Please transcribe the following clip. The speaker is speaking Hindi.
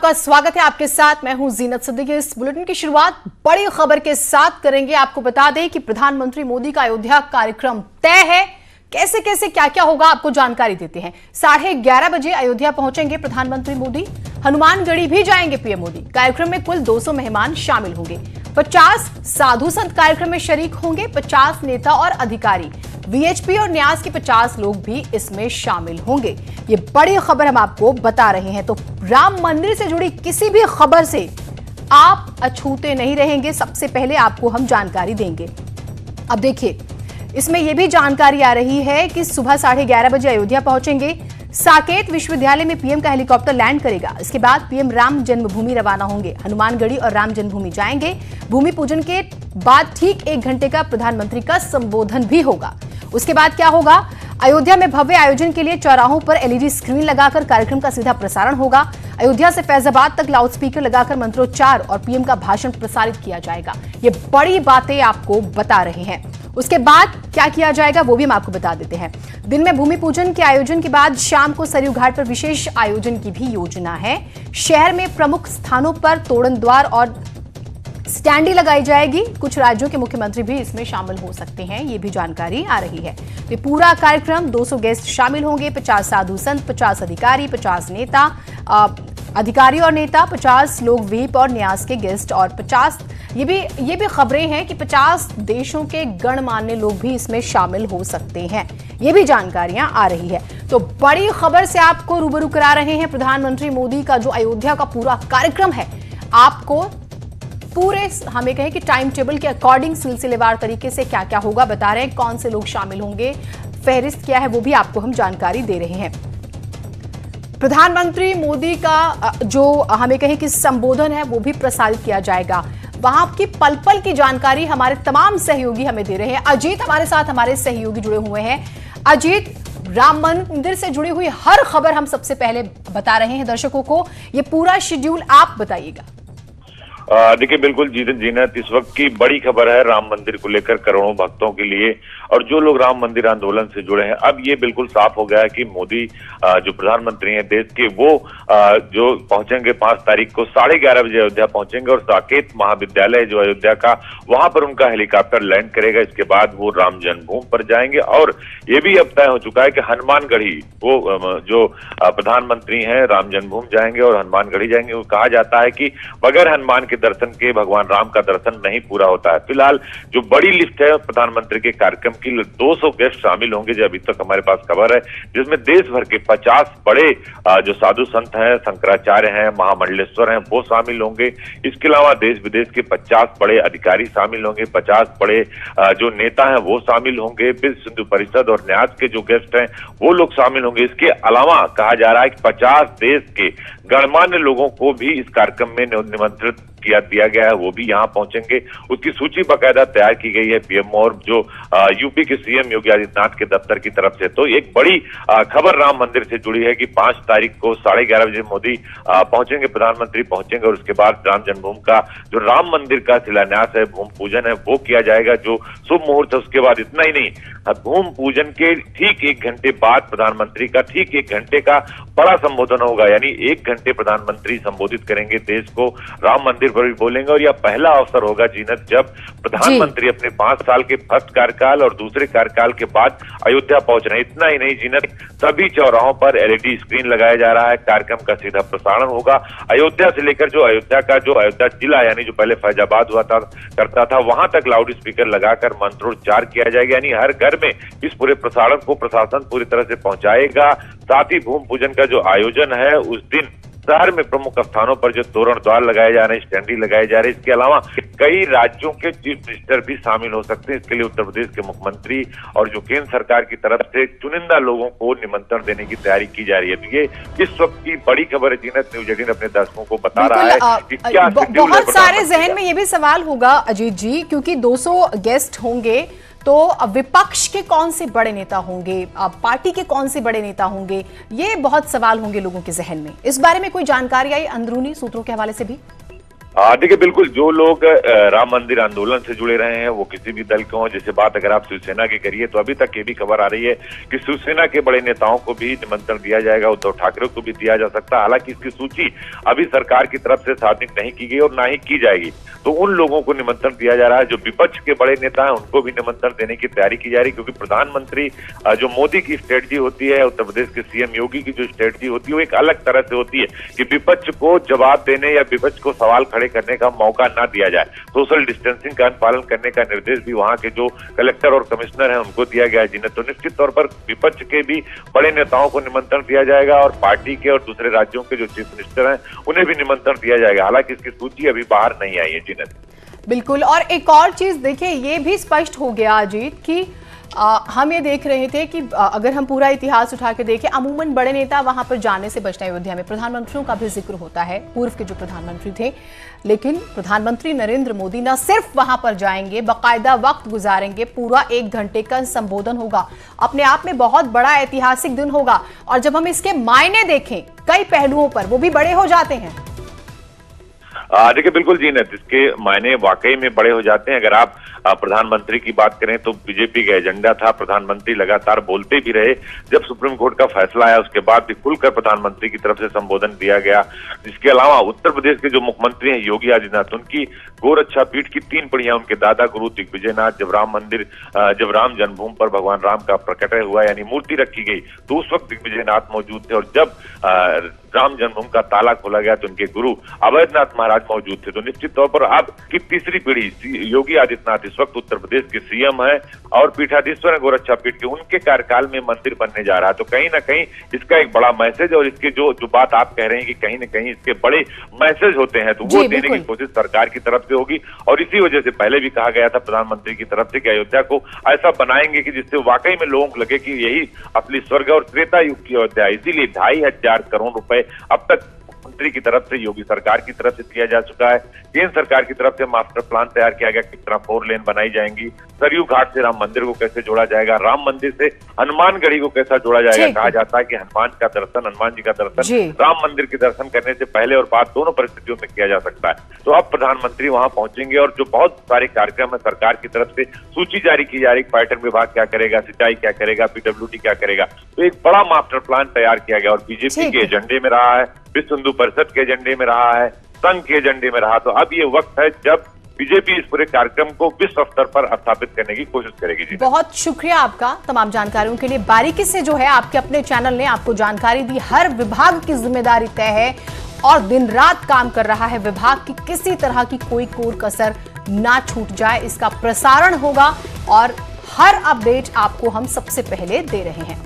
आपका स्वागत है। आपके साथ मैं हूं जीनत सिद्दीकी। इस बुलेटिन की शुरुआत बड़ी खबर के साथ करेंगे। आपको बता दें कि प्रधानमंत्री मोदी का अयोध्या कार्यक्रम तय है। कैसे कैसे क्या क्या होगा आपको जानकारी देते हैं। 11:30 बजे अयोध्या पहुंचेंगे प्रधानमंत्री मोदी। हनुमानगढ़ी भी जाएंगे पीएम मोदी। कार्यक्रम में कुल 200 मेहमान शामिल होंगे। 50 साधु संत कार्यक्रम में शरीक होंगे। 50 नेता और अधिकारी, वीएचपी और न्यास के 50 लोग भी इसमें शामिल होंगे। ये बड़ी खबर हम आपको बता रहे हैं। तो राम मंदिर से जुड़ी किसी भी खबर से आप अछूते नहीं रहेंगे। सबसे पहले आपको हम जानकारी देंगे। अब देखिए, इसमें यह भी जानकारी आ रही है कि सुबह 11:30 बजे अयोध्या पहुंचेंगे। साकेत विश्वविद्यालय में पीएम का हेलीकॉप्टर लैंड करेगा। इसके बाद पीएम राम जन्मभूमि रवाना होंगे। हनुमानगढ़ी और राम जन्मभूमि जाएंगे। भूमि पूजन के बाद ठीक 1 घंटे का प्रधानमंत्री का संबोधन भी होगा। उसके बाद क्या होगा? अयोध्या में भव्य आयोजन के लिए चौराहों पर एलईडी स्क्रीन लगाकर कार्यक्रम का सीधा प्रसारण होगा। अयोध्या से फैजाबाद तक लाउडस्पीकर लगाकर मंत्रोच्चार और पीएम का भाषण प्रसारित किया जाएगा। ये बड़ी बातें आपको बता रहे हैं। उसके बाद क्या किया जाएगा वो भी हम आपको बता देते हैं। दिन में भूमि पूजन के आयोजन के बाद शाम को सरयू घाट पर विशेष आयोजन की भी योजना है। शहर में प्रमुख स्थानों पर तोरण द्वार और स्टैंडी लगाई जाएगी। कुछ राज्यों के मुख्यमंत्री भी इसमें शामिल हो सकते हैं, ये भी जानकारी आ रही है। तो पूरा कार्यक्रम 200 गेस्ट शामिल होंगे। 50 साधु संत, 50 अधिकारी, 50 नेता, अधिकारी और नेता, 50 लोग व्हीप और न्यास के गेस्ट और 50 ये भी खबरें हैं कि 50 देशों के गणमान्य लोग भी इसमें शामिल हो सकते हैं। ये भी जानकारियां आ रही है। तो बड़ी खबर से आपको रूबरू करा रहे हैं। प्रधानमंत्री मोदी का जो अयोध्या का पूरा कार्यक्रम है, आपको पूरे हमें कहें कि टाइम टेबल के अकॉर्डिंग सिलसिलेवार तरीके से क्या क्या होगा बता रहे हैं। कौन से लोग शामिल होंगे, फहरिस्त क्या है, वो भी आपको हम जानकारी दे रहे हैं। प्रधानमंत्री मोदी का जो हमें कहें कि संबोधन है वो भी प्रसारित किया जाएगा। वहां की पल पल की जानकारी हमारे तमाम सहयोगी हमें दे रहे हैं। अजीत हमारे साथ, हमारे सहयोगी जुड़े हुए हैं। अजीत, राम मंदिर से जुड़ी हुई हर खबर हम सबसे पहले बता रहे हैं दर्शकों को। ये पूरा शेड्यूल आप बताइएगा। देखिए, बिल्कुल जीनत, इस वक्त की बड़ी खबर है राम मंदिर को लेकर करोड़ों भक्तों के लिए और जो लोग राम मंदिर आंदोलन से जुड़े हैं। अब ये बिल्कुल साफ हो गया है कि मोदी जो प्रधानमंत्री हैं देश के, वो जो पहुंचेंगे 5 तारीख को 11:30 बजे अयोध्या पहुंचेंगे और साकेत महाविद्यालय जो अयोध्या का, वहां पर उनका हेलीकॉप्टर लैंड करेगा। इसके बाद वो राम जन्मभूमि पर जाएंगे और ये भी अब तय हो चुका है कि हनुमानगढ़ी वो जो प्रधानमंत्री हैं राम जन्मभूमि जाएंगे और हनुमानगढ़ी जाएंगे। वो कहा जाता है कि बगैर हनुमान दर्शन के भगवान राम का दर्शन नहीं पूरा होता है। फिलहाल जो बड़ी लिस्ट है प्रधानमंत्री के कार्यक्रम की, 200 गेस्ट शामिल होंगे जो अभी तक हमारे पास खबर है, जिसमें देश भर के 50 बड़े जो साधु संत हैं, शंकराचार्य हैं, महामंडलेश्वर हैं, वो शामिल होंगे। इसके अलावा देश विदेश के 50 बड़े अधिकारी शामिल होंगे। 50 बड़े जो नेता हैं वो शामिल होंगे। विश्व हिंदू परिषद और न्यास के जो गेस्ट हैं वो लोग शामिल होंगे। इसके अलावा कहा जा रहा है कि 50 देश के गणमान्य लोगों को भी इस कार्यक्रम में निमंत्रित दिया गया है, वो भी यहाँ पहुंचेंगे। उसकी सूची बाकायदा तैयार की गई है पीएम और जो यूपी के सीएम योगी आदित्यनाथ के दफ्तर की तरफ से। तो एक बड़ी खबर राम मंदिर से जुड़ी है कि 5 तारीख को 11:30 बजे मोदी पहुंचेंगे, प्रधानमंत्री पहुंचेंगे और उसके बाद राम जन्मभूमि का जो राम मंदिर का शिलान्यास है, भूमि पूजन है, वो किया जाएगा जो शुभ मुहूर्त है। उसके बाद इतना ही नहीं, भूमि पूजन के ठीक 1 घंटे बाद प्रधानमंत्री का ठीक 1 घंटे का बड़ा संबोधन होगा। यानी 1 घंटे प्रधानमंत्री संबोधित करेंगे देश को, राम मंदिर पर भी बोलेंगे और यह पहला अवसर होगा जीनत जब प्रधानमंत्री अपने 5 साल के फर्स्ट कार्यकाल और दूसरे कार्यकाल के बाद अयोध्या पहुंच रहे हैं। इतना ही नहीं जीनत, सभी चौराहों पर एलईडी स्क्रीन लगाया जा रहा है। कार्यक्रम का सीधा प्रसारण होगा। अयोध्या से लेकर जो अयोध्या जिला यानी जो पहले फैजाबाद हुआ करता था, वहां तक लाउड स्पीकर लगाकर मंत्रोच्चार किया जाएगा। यानी हर घर में इस पूरे प्रसारण को प्रशासन पूरी तरह से पहुंचाएगा। साथ ही भूमि पूजन का जो आयोजन है उस दिन शहर में प्रमुख स्थानों पर जो तोरण द्वार लगाए जा रहे हैं, स्टैंडी लगाए जा रहे हैं। इसके अलावा कई राज्यों के चीफ मिनिस्टर भी शामिल हो सकते हैं। इसके लिए उत्तर प्रदेश के मुख्यमंत्री और जो केंद्र सरकार की तरफ से चुनिंदा लोगों को निमंत्रण देने की तैयारी की जा रही है। तो ये इस वक्त की बड़ी खबर है जीनत। न्यूज 18 अपने दर्शकों को बता रहा है कि क्या बहुत सारे जहन में ये भी सवाल होगा अजीत जी, क्योंकि 200 गेस्ट होंगे तो विपक्ष के कौन से बड़े नेता होंगे, पार्टी के कौन से बड़े नेता होंगे, ये बहुत सवाल होंगे लोगों के जहन में। इस बारे में कोई जानकारी आई अंदरूनी सूत्रों के हवाले से भी? देखिए बिल्कुल जो लोग राम मंदिर आंदोलन से जुड़े रहे हैं वो किसी भी दल के हों, जैसे बात अगर आप शिवसेना की करिए तो अभी तक ये भी खबर आ रही है कि शिवसेना के बड़े नेताओं को भी निमंत्रण दिया जाएगा, उद्धव ठाकरे को भी दिया जा सकता है। हालांकि इसकी सूची अभी सरकार की तरफ से सार्वजनिक नहीं की गई और ना ही की जाएगी। तो उन लोगों को निमंत्रण दिया जा रहा है जो विपक्ष के बड़े नेता हैं, उनको भी निमंत्रण देने की तैयारी की जा रही है, क्योंकि प्रधानमंत्री जो मोदी की स्ट्रेटजी होती है, उत्तर प्रदेश के सीएम योगी की जो स्ट्रेटजी होती है वो एक अलग तरह से होती है कि विपक्ष को जवाब देने या विपक्ष को सवाल खड़े करने का मौका ना दिया जाए। सोशल डिस्टेंसिंग का पालन करने का निर्देश भी वहां के जो कलेक्टर और कमिश्नर हैं उनको दिया गया है जिन्हें। तो निश्चित तौर पर विपक्ष के भी बड़े नेताओं को निमंत्रण दिया जाएगा और पार्टी के और दूसरे राज्यों के जो चीफ मिनिस्टर हैं उन्हें भी निमंत्रण दिया जाएगा। हालांकि इसकी सूची अभी बाहर नहीं आई है जिन्हें। बिल्कुल। और एक और चीज देखिए, ये भी स्पष्ट हो गया अजीत कि हम ये देख रहे थे कि अगर हम पूरा इतिहास उठा के देखें, अमूमन बड़े नेता वहां पर जाने से बचना। अयोध्या में प्रधानमंत्रियों का भी जिक्र होता है, पूर्व के जो प्रधानमंत्री थे, लेकिन प्रधानमंत्री नरेंद्र मोदी न सिर्फ वहां पर जाएंगे, बाकायदा वक्त गुजारेंगे, पूरा 1 घंटे का संबोधन होगा। अपने आप में बहुत बड़ा ऐतिहासिक दिन होगा। और जब हम इसके मायने देखें कई पहलुओं पर, वो भी बड़े हो जाते हैं। देखिए बिल्कुल जीनत, इसके मायने वाकई में बड़े हो जाते हैं। अगर आप प्रधानमंत्री की बात करें तो बीजेपी का एजेंडा था, प्रधानमंत्री लगातार बोलते भी रहे। जब सुप्रीम कोर्ट का फैसला आया उसके बाद भी खुलकर प्रधानमंत्री की तरफ से संबोधन दिया गया। इसके अलावा उत्तर प्रदेश के जो मुख्यमंत्री हैं योगी आदित्यनाथ, उनकी गोरक्षा पीठ की 3 पीढ़ियां उनके दादा गुरु दिग्विजयनाथ, जब राम जन्मभूमि पर भगवान राम का प्रकटय हुआ यानी मूर्ति रखी गई तो उस वक्त दिग्विजयनाथ मौजूद थे, और जब राम जन्मभूमि का ताला खोला गया तो उनके गुरु अवैधनाथ महाराज मौजूद थे। तो निश्चित तौर पर अब की तीसरी पीढ़ी योगी आदित्यनाथ इस वक्त उत्तर प्रदेश के सीएम है और पीठाधीश्वर है गोरक्षा पीठ के, उनके कार्यकाल में मंदिर बनने जा रहा है। तो कहीं ना कहीं इसका एक बड़ा मैसेज, और इसके जो बात आप कह रहे हैं कि कहीं ना कहीं इसके बड़े मैसेज होते हैं, तो वो देने की कोशिश सरकार की तरफ से होगी। और इसी वजह से पहले भी कहा गया था प्रधानमंत्री की तरफ से कि अयोध्या को ऐसा बनाएंगे कि जिससे वाकई में लोगों को लगे कि यही असली स्वर्ग और त्रेता युग की अयोध्या। इसीलिए 2500 करोड़ रुपए अब तक मंत्री की तरफ से, योगी सरकार की तरफ से दिया जा चुका है। केंद्र सरकार की तरफ से मास्टर प्लान तैयार किया गया, किस तरह 4 लेन बनाई जाएंगी, सरयू घाट से राम मंदिर को कैसे जोड़ा जाएगा, राम मंदिर से हनुमानगढ़ी को कैसा जोड़ा जाएगा। कहा जाता है कि हनुमान जी का दर्शन राम मंदिर के दर्शन करने से पहले और बाद दोनों परिस्थितियों में किया जा सकता है। तो अब प्रधानमंत्री वहां पहुंचेंगे और जो बहुत सारे कार्यक्रम है सरकार की तरफ से सूची जारी की जा रही, पर्यटन विभाग क्या करेगा, सिंचाई क्या करेगा, पीडब्ल्यूडी क्या करेगा। तो एक बड़ा मास्टर प्लान तैयार किया गया और बीजेपी के एजेंडे में रहा है, विश्व हिंदू परिषद के एजेंडे में रहा है, संघ के एजेंडे में रहा। तो अब ये वक्त है जब बीजेपी इस पूरे कार्यक्रम को विश्व स्तर पर स्थापित करने की कोशिश करेगी। जी बहुत शुक्रिया आपका तमाम जानकारियों के लिए। बारीकी से जो है आपके अपने चैनल ने आपको जानकारी दी। हर विभाग की जिम्मेदारी तय है और दिन रात काम कर रहा है विभाग की किसी तरह की कोई कोर कसर ना छूट जाए, इसका प्रसारण होगा और हर अपडेट आपको हम सबसे पहले दे रहे हैं।